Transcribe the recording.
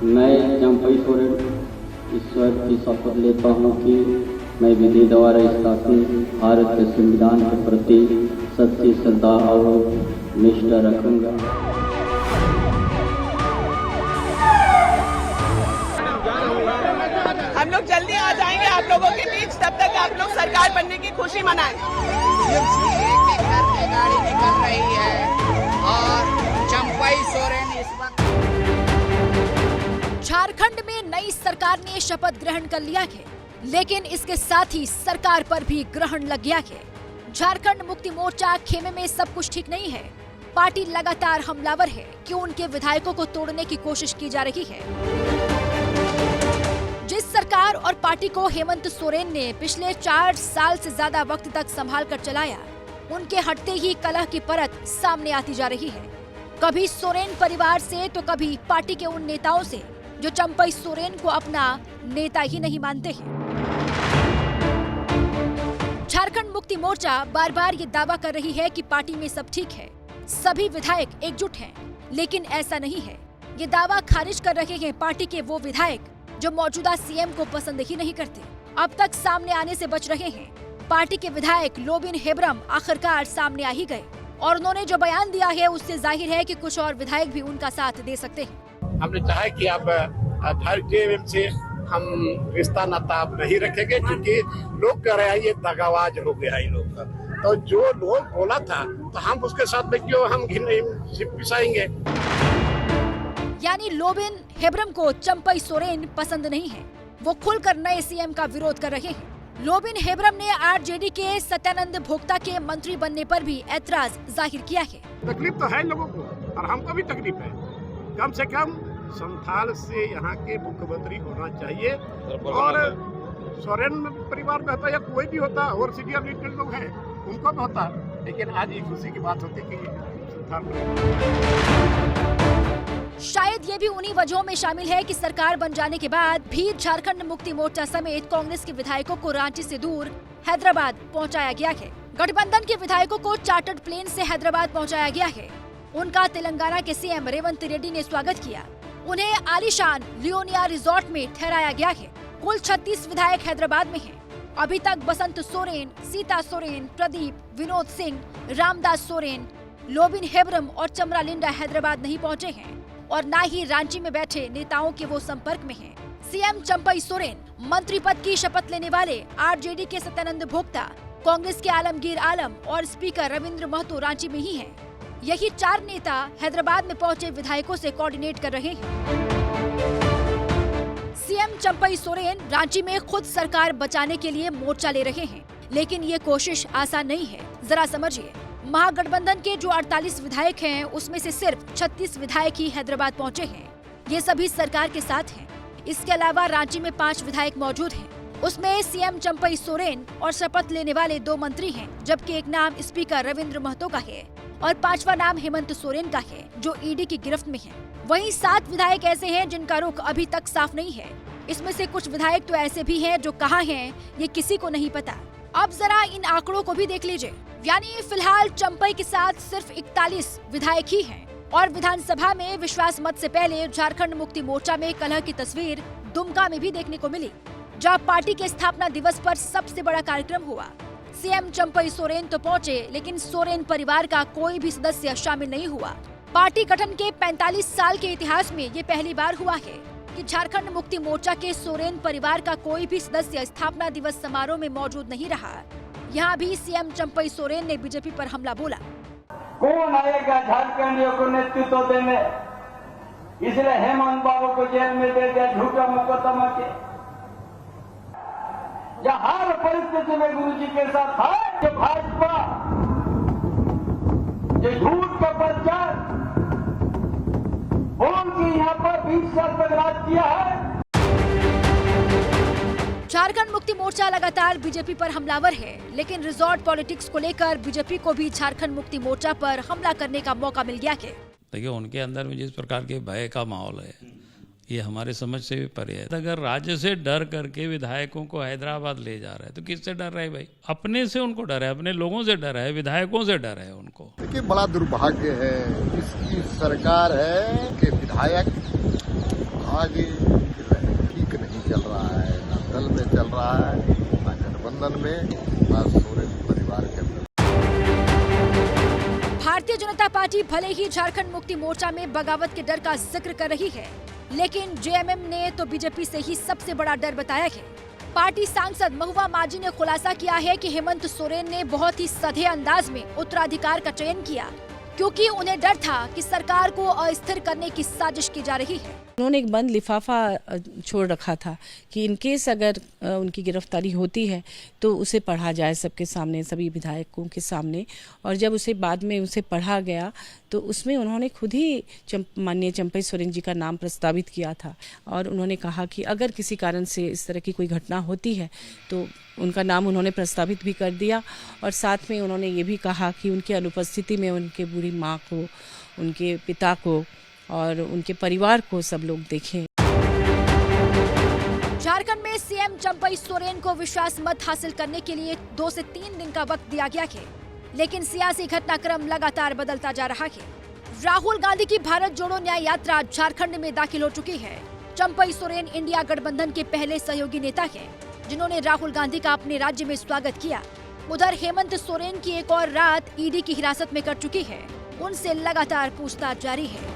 मैं चंपई सोरेन ईश्वर की शपथ लेता हूँ कि मैं विधि द्वारा स्थापित भारत के संविधान के प्रति सच्ची श्रद्धा और निष्ठा रखूंगा। हम लोग जल्दी आ जाएंगे आप लोगों के बीच, तब तक आप लोग सरकार बनने की खुशी मनाएं। गाड़ी निकल रही है और चंपई सोरेन इस वक्त झारखंड में नई सरकार ने शपथ ग्रहण कर लिया है, लेकिन इसके साथ ही सरकार पर भी ग्रहण लग गया है। झारखंड मुक्ति मोर्चा खेमे में सब कुछ ठीक नहीं है। पार्टी लगातार हमलावर है कि उनके विधायकों को तोड़ने की कोशिश की जा रही है। जिस सरकार और पार्टी को हेमंत सोरेन ने पिछले 4 साल से ज्यादा वक्त तक संभाल कर चलाया, उनके हटते ही कलह की परत सामने आती जा रही है। कभी सोरेन परिवार से तो कभी पार्टी के उन नेताओं से जो चंपई सोरेन को अपना नेता ही नहीं मानते हैं। झारखंड मुक्ति मोर्चा बार बार ये दावा कर रही है कि पार्टी में सब ठीक है, सभी विधायक एकजुट हैं, लेकिन ऐसा नहीं है। ये दावा खारिज कर रहे हैं पार्टी के वो विधायक जो मौजूदा सीएम को पसंद ही नहीं करते। अब तक सामने आने से बच रहे हैं। पार्टी के विधायक लोबिन हेब्रम आखिरकार सामने आ ही गए और उन्होंने जो बयान दिया है उससे जाहिर है कि कुछ और विधायक भी उनका साथ दे सकते हैं। हमने चाहा कि आप जेएमएम से हम रिश्ता नाता नहीं रखेंगे, क्योंकि लोग कह रहे हैं ये दगाबाज हो गया इन लोग का। तो जो लोग बोला था तो हम उसके साथ में क्यों हम पिसाएंगे। यानी लोबिन हेब्रम को चंपई सोरेन पसंद नहीं है। वो खुलकर नए सीएम का विरोध कर रहे हैं। लोबिन हेब्रम ने आरजेडी के सत्यानंद भोक्ता के मंत्री बनने पर भी ऐतराज जाहिर किया है। तकलीफ तो है लोगों को और हमको भी तकलीफ है। कम से कम संथाल से यहाँ के मुख्यमंत्री होना चाहिए, और सोरेन परिवार में होता या कोई भी होता और सीनियर लीडर लोग हैं उनको भी होता, लेकिन आज ये खुशी की बात होती कि शायद ये भी उन्हीं वजहों में शामिल है कि सरकार बन जाने के बाद भी झारखंड मुक्ति मोर्चा समेत कांग्रेस के विधायकों को रांची से दूर हैदराबाद पहुंचाया गया है। गठबंधन के विधायकों को चार्टर्ड प्लेन से हैदराबाद पहुंचाया गया है। उनका तेलंगाना के सीएम रेवंत रेड्डी ने स्वागत किया। उन्हें आलीशान लियोनिया रिजॉर्ट में ठहराया गया है। कुल 36 विधायक हैदराबाद में हैं। अभी तक बसंत सोरेन, सीता सोरेन, प्रदीप, विनोद सिंह, रामदास सोरेन, लोबिन हेब्रम और चमरा लिंडा हैदराबाद नहीं पहुंचे हैं और न ही रांची में बैठे नेताओं के वो संपर्क में हैं। सीएम चंपई सोरेन, मंत्री पद की शपथ लेने वाले आरजेडी के सत्यानंद भोक्ता, कांग्रेस के आलमगीर आलम और स्पीकर रविंद्र महतो रांची में ही हैं। यही 4 नेता हैदराबाद में पहुंचे विधायकों से कोऑर्डिनेट कर रहे हैं। सीएम चंपई सोरेन रांची में खुद सरकार बचाने के लिए मोर्चा ले रहे हैं, लेकिन ये कोशिश आसान नहीं है। जरा समझिए, महागठबंधन के जो 48 विधायक हैं, उसमें से सिर्फ 36 विधायक ही हैदराबाद पहुंचे हैं। ये सभी सरकार के साथ हैं। इसके अलावा रांची में 5 विधायक मौजूद हैं। उसमें सीएम चंपई सोरेन और शपथ लेने वाले 2 मंत्री हैं, जबकि एक नाम स्पीकर रविंद्र महतो का है और 5वां नाम हेमंत सोरेन का है, जो ईडी की गिरफ्त में है। वहीं 7 विधायक ऐसे हैं जिनका रुख अभी तक साफ नहीं है। इसमें से कुछ विधायक तो ऐसे भी हैं जो कहाँ हैं ये किसी को नहीं पता। अब जरा इन आंकड़ों को भी देख लीजिए। यानी फिलहाल चंपई के साथ सिर्फ 41 विधायक ही हैं और विधानसभा में विश्वास मत से पहले झारखंड मुक्ति मोर्चा में कलह की तस्वीर दुमका में भी देखने को मिली, जहां पार्टी के स्थापना दिवस पर सबसे बड़ा कार्यक्रम हुआ। सीएम चंपई सोरेन तो पहुंचे, लेकिन सोरेन परिवार का कोई भी सदस्य शामिल नहीं हुआ। पार्टी गठन के 45 साल के इतिहास में ये पहली बार हुआ है कि झारखंड मुक्ति मोर्चा के सोरेन परिवार का कोई भी सदस्य स्थापना दिवस समारोह में मौजूद नहीं रहा। यहाँ भी सीएम चंपई सोरेन ने बीजेपी पर हमला बोला। कौन आएगा झारखंडियों को नेतृत्व देने? इसलिए हेमंत बाबू को जेल में दे दिया झूठा मुकदमा के। या हर परिस्थिति में गुरुजी के साथ है जो भाजपा, जो झूठ का प्रचार बोल के यहाँ पर 20 साल तक राज किया है। झारखंड मुक्ति मोर्चा लगातार बीजेपी पर हमलावर है, लेकिन रिजॉर्ट पॉलिटिक्स को लेकर बीजेपी को भी झारखंड मुक्ति मोर्चा पर हमला करने का मौका मिल गया है। देखिए, उनके अंदर में जिस प्रकार के भय का माहौल है, ये हमारे समझ से भी परे है। अगर राज्य से डर करके विधायकों को हैदराबाद ले जा रहा है तो किससे डर रहा है भाई? अपने से उनको डर है, अपने लोगों से डर है, विधायकों से डर है उनको। देखिए, बड़ा दुर्भाग्य है इसकी सरकार है कि विधायक आगे ठीक नहीं चल रहा है, ना दल में चल रहा है, ना गठबंधन में, ना सोरेन परिवार के अंदर। भारतीय जनता पार्टी भले ही झारखंड मुक्ति मोर्चा में बगावत के डर का जिक्र कर रही है, लेकिन जेएमएम ने तो बीजेपी से ही सबसे बड़ा डर बताया है। पार्टी सांसद महुआ माझी ने खुलासा किया है कि हेमंत सोरेन ने बहुत ही सधे अंदाज में उत्तराधिकार का चयन किया, क्योंकि उन्हें डर था कि सरकार को अस्थिर करने की साजिश की जा रही है। उन्होंने एक बंद लिफाफा छोड़ रखा था कि इनकेस अगर उनकी गिरफ्तारी होती है तो उसे पढ़ा जाए सबके सामने, सभी विधायकों के सामने। और जब उसे बाद में उसे पढ़ा गया तो उसमें उन्होंने खुद ही माननीय चंपई सोरेन जी का नाम प्रस्तावित किया था और उन्होंने कहा कि अगर किसी कारण से इस तरह की कोई घटना होती है तो उनका नाम उन्होंने प्रस्तावित भी कर दिया। और साथ में उन्होंने ये भी कहा कि उनके अनुपस्थिति में उनके बूढ़ी माँ को, उनके पिता को और उनके परिवार को सब लोग देखें। झारखंड में सीएम चंपई सोरेन को विश्वास मत हासिल करने के लिए 2 से 3 दिन का वक्त दिया गया है, लेकिन सियासी घटनाक्रम लगातार बदलता जा रहा है। राहुल गांधी की भारत जोड़ो न्याय यात्रा झारखंड में दाखिल हो चुकी है। चंपई सोरेन इंडिया गठबंधन के पहले सहयोगी नेता हैं, जिन्होंने राहुल गांधी का अपने राज्य में स्वागत किया। उधर हेमंत सोरेन की एक और रात ईडी की हिरासत में कट चुकी है, उनसे लगातार पूछताछ जारी है।